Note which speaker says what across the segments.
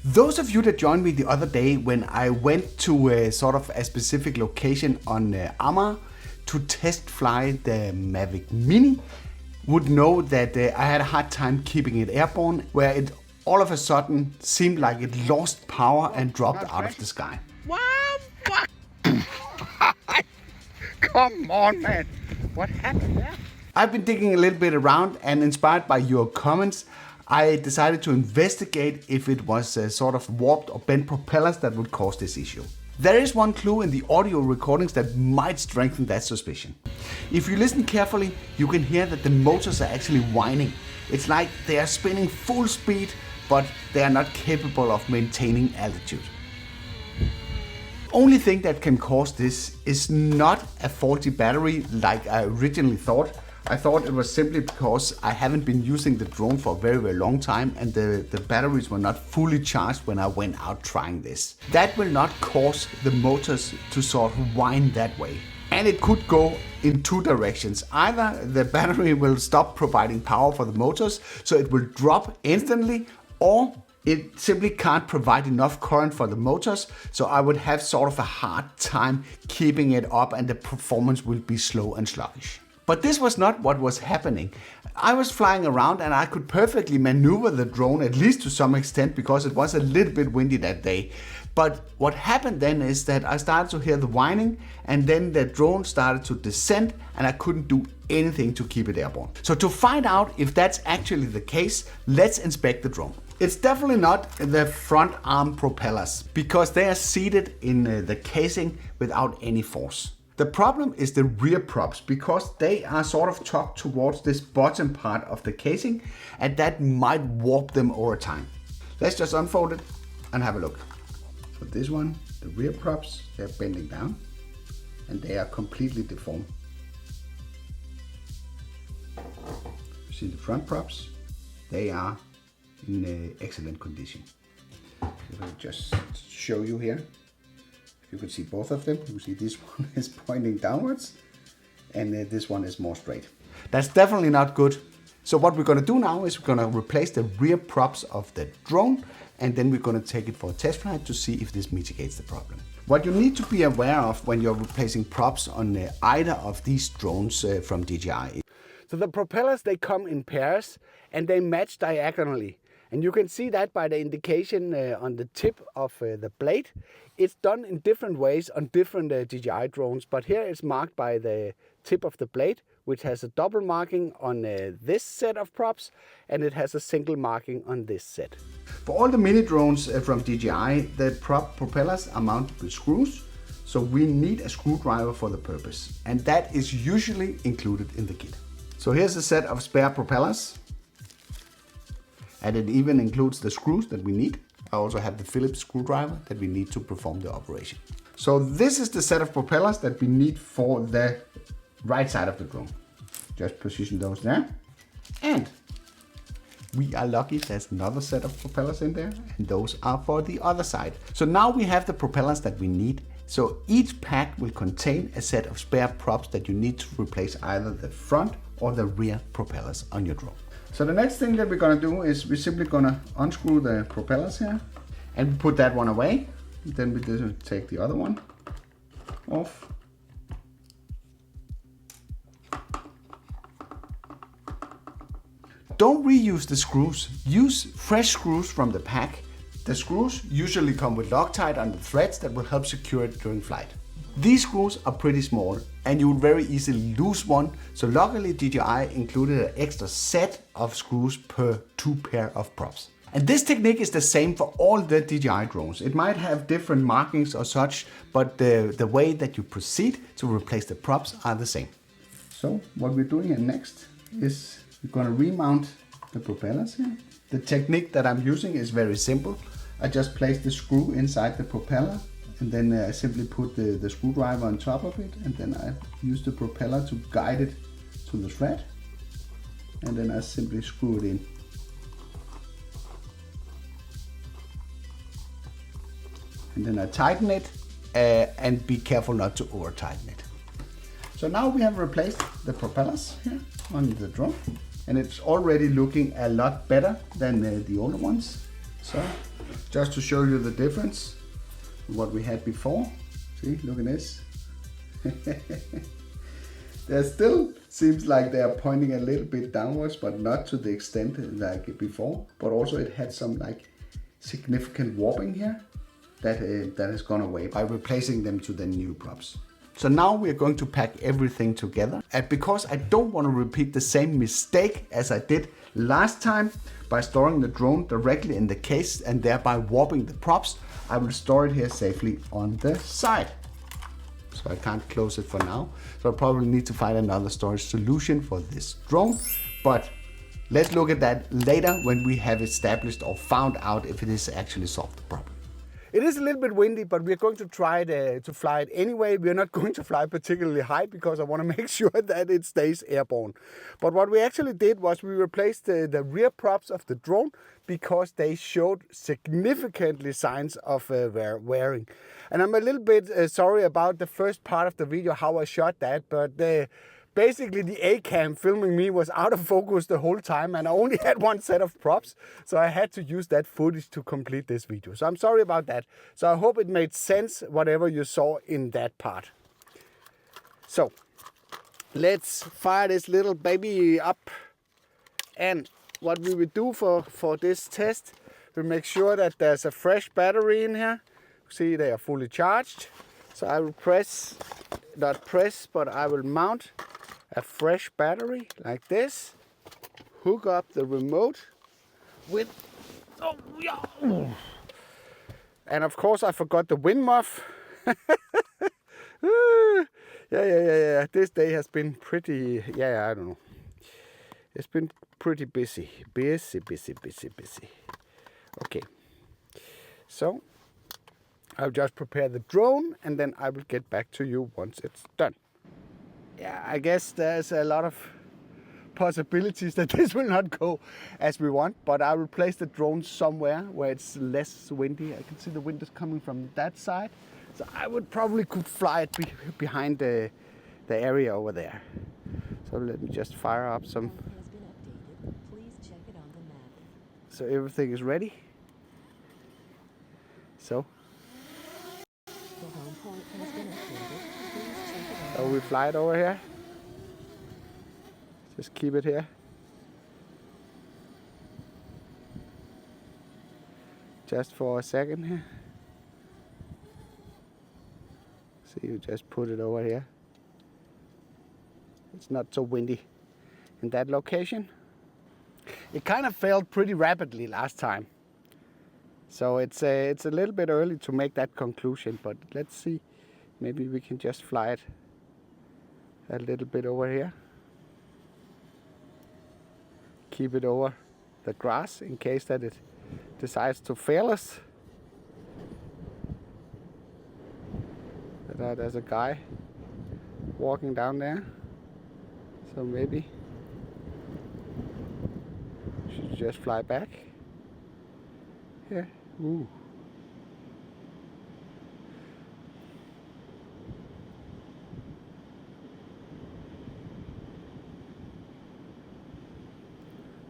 Speaker 1: Those of you that joined me the other day when I went to a sort of a specific location on Amager to test fly the Mavic Mini would know that I had a hard time keeping it airborne, where it all of a sudden seemed like it lost power and dropped out of the sky.
Speaker 2: Wow, fuck! Come on, man. What happened there?
Speaker 1: I've been digging a little bit around, and inspired by your comments, I decided to investigate if it was sort of warped or bent propellers that would cause this issue. There is one clue in the audio recordings that might strengthen that suspicion. If you listen carefully, you can hear that the motors are actually whining. It's like they are spinning full speed, but they are not capable of maintaining altitude. Only thing that can cause this is not a faulty battery like I originally thought. I thought it was simply because I haven't been using the drone for a very, very long time, and the batteries were not fully charged when I went out trying this. That will not cause the motors to sort of whine that way. And it could go in two directions. Either the battery will stop providing power for the motors, so it will drop instantly, or it simply can't provide enough current for the motors, so I would have sort of a hard time keeping it up and the performance will be slow and sluggish. But this was not what was happening. I was flying around and I could perfectly maneuver the drone, at least to some extent, because it was a little bit windy that day. But what happened then is that I started to hear the whining, and then the drone started to descend and I couldn't do anything to keep it airborne. So to find out if that's actually the case, let's inspect the drone. It's definitely not the front arm propellers, because they are seated in the casing without any force. The problem is the rear props, because they are sort of tucked towards this bottom part of the casing, and that might warp them over time. Let's just unfold it and have a look. For this one, the rear props, they're bending down and they are completely deformed. You see the front props, they are in excellent condition. If I just show you here, you can see both of them. You see this one is pointing downwards and this one is more straight. That's definitely not good. So what we're going to do now is we're going to replace the rear props of the drone, and then we're going to take it for a test flight to see if this mitigates the problem. What you need to be aware of when you're replacing props on either of these drones from DJI. So the propellers, they come in pairs and they match diagonally. And you can see that by the indication on the tip of the blade. It's done in different ways on different DJI drones, but here it's marked by the tip of the blade, which has a double marking on this set of props, and it has a single marking on this set. For all the mini drones from DJI, the prop propellers are mounted with screws, so we need a screwdriver for the purpose, and that is usually included in the kit. So here's a set of spare propellers, and it even includes the screws that we need. I also have the Phillips screwdriver that we need to perform the operation. So this is the set of propellers that we need for the right side of the drone. Just position those there. And we are lucky there's another set of propellers in there, and those are for the other side. So now we have the propellers that we need. So each pack will contain a set of spare props that you need to replace either the front or the rear propellers on your drone. So the next thing that we're gonna do is we're simply gonna unscrew the propellers here and put that one away. Then we just take the other one off. Don't reuse the screws. Use fresh screws from the pack. The screws usually come with Loctite on the threads that will help secure it during flight. These screws are pretty small and you will very easily lose one, so luckily DJI included an extra set of screws per 2 pair of props. And this technique is the same for all the DJI drones. It might have different markings or such, but the way that you proceed to replace the props are the same. So what we're doing here next is we're going to remount the propellers here. The technique that I'm using is very simple. I just place the screw inside the propeller, and then I simply put the screwdriver on top of it, and then I use the propeller to guide it to the thread, and then I simply screw it in. And then I tighten it and be careful not to over tighten it. So now we have replaced the propellers here on the drone, and it's already looking a lot better than the older ones. So Just to show you the difference from what we had before. See, look at this. There still seems like they are pointing a little bit downwards, but not to the extent like before. But also it had some like significant warping here that has gone away by replacing them to the new props. So now we are going to pack everything together. And because I don't want to repeat the same mistake as I did last time by storing the drone directly in the case and thereby warping the props, I will store it here safely on the side. So I can't close it for now. So I probably need to find another storage solution for this drone. But let's look at that later when we have established or found out if it is actually solved the problem. It is a little bit windy, but we're going to try to fly it anyway. We're not going to fly particularly high because I want to make sure that it stays airborne. But what we actually did was we replaced the rear props of the drone because they showed significantly signs of wearing. And I'm a little bit sorry about the first part of the video, how I shot that, but basically the A-cam filming me was out of focus the whole time and I only had one set of props. So I had to use that footage to complete this video. So I'm sorry about that. So I hope it made sense, whatever you saw in that part. So let's fire this little baby up. And what we will do for this test, we'll make sure that there's a fresh battery in here. See, they are fully charged. So I will but I will mount a fresh battery like this, hook up the remote with, and of course I forgot the wind muff. Yeah. This day has been pretty, I don't know. It's been pretty busy. Okay, so I'll just prepare the drone and then I will get back to you once it's done. Yeah, I guess there's a lot of possibilities that this will not go as we want, but I will place the drone somewhere where it's less windy. I can see the wind is coming from that side, so I would probably could fly it behind the area over there. So let me just fire up some. So everything is ready. So we fly it over here. Just keep it here. Just for a second here. So you just put it over here. It's not so windy in that location. It kind of failed pretty rapidly last time. So it's a little bit early to make that conclusion, but let's see. Maybe we can just fly it a little bit over here. Keep it over the grass in case that it decides to fail us. There's a guy walking down there. So maybe we should just fly back. Yeah. Ooh.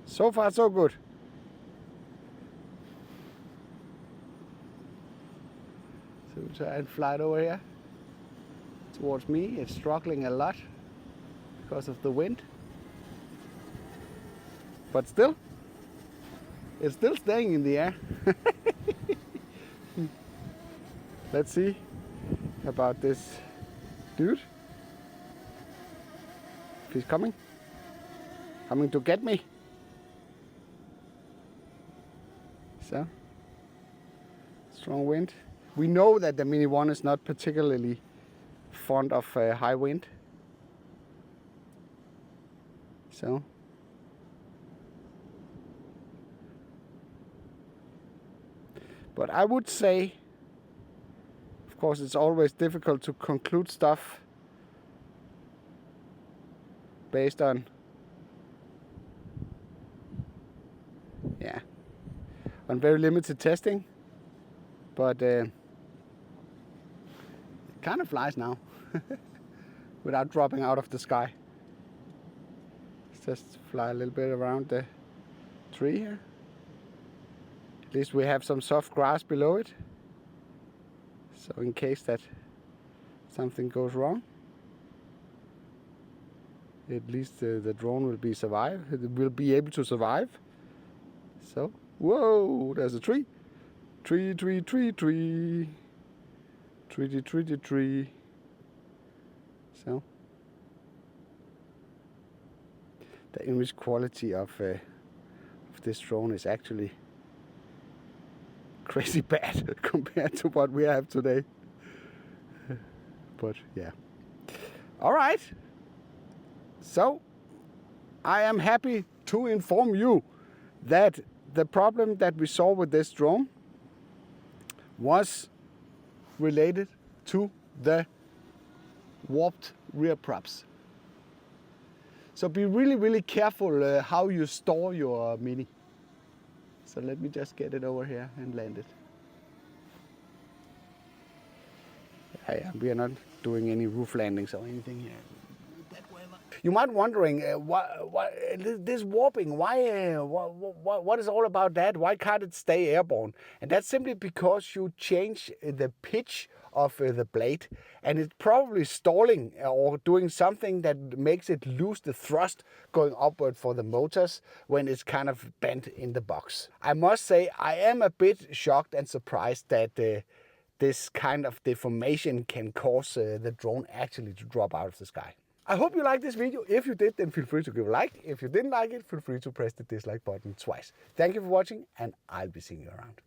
Speaker 1: So far, so good. So we'll try and fly it over here towards me. It's struggling a lot because of the wind. But still, it's still staying in the air. Let's see about this dude. If he's coming to get me. So, strong wind. We know that the Mini 1 is not particularly fond of high wind. So, but I would say, of course, it's always difficult to conclude stuff based on, on very limited testing, but it kind of flies now without dropping out of the sky. Let's just fly a little bit around the tree here. At least we have some soft grass below it. So in case that something goes wrong, at least the drone will be able to survive. So, whoa, there's a tree. Tree. So, the image quality of this drone is actually crazy bad compared to what we have today. But yeah. All right. So, I am happy to inform you that the problem that we saw with this drone was related to the warped rear props. So be really careful how you store your Mini. So let me just get it over here and land it. Yeah, we are not doing any roof landings or anything here. You might be wondering, this warping, what is all about that? Why can't it stay airborne? And that's simply because you change the pitch of the blade, and it's probably stalling or doing something that makes it lose the thrust going upward for the motors when it's kind of bent in the box. I must say I am a bit shocked and surprised that this kind of deformation can cause the drone actually to drop out of the sky. I hope you liked this video. If you did, then feel free to give a like. If you didn't like it, feel free to press the dislike button twice. Thank you for watching, and I'll be seeing you around.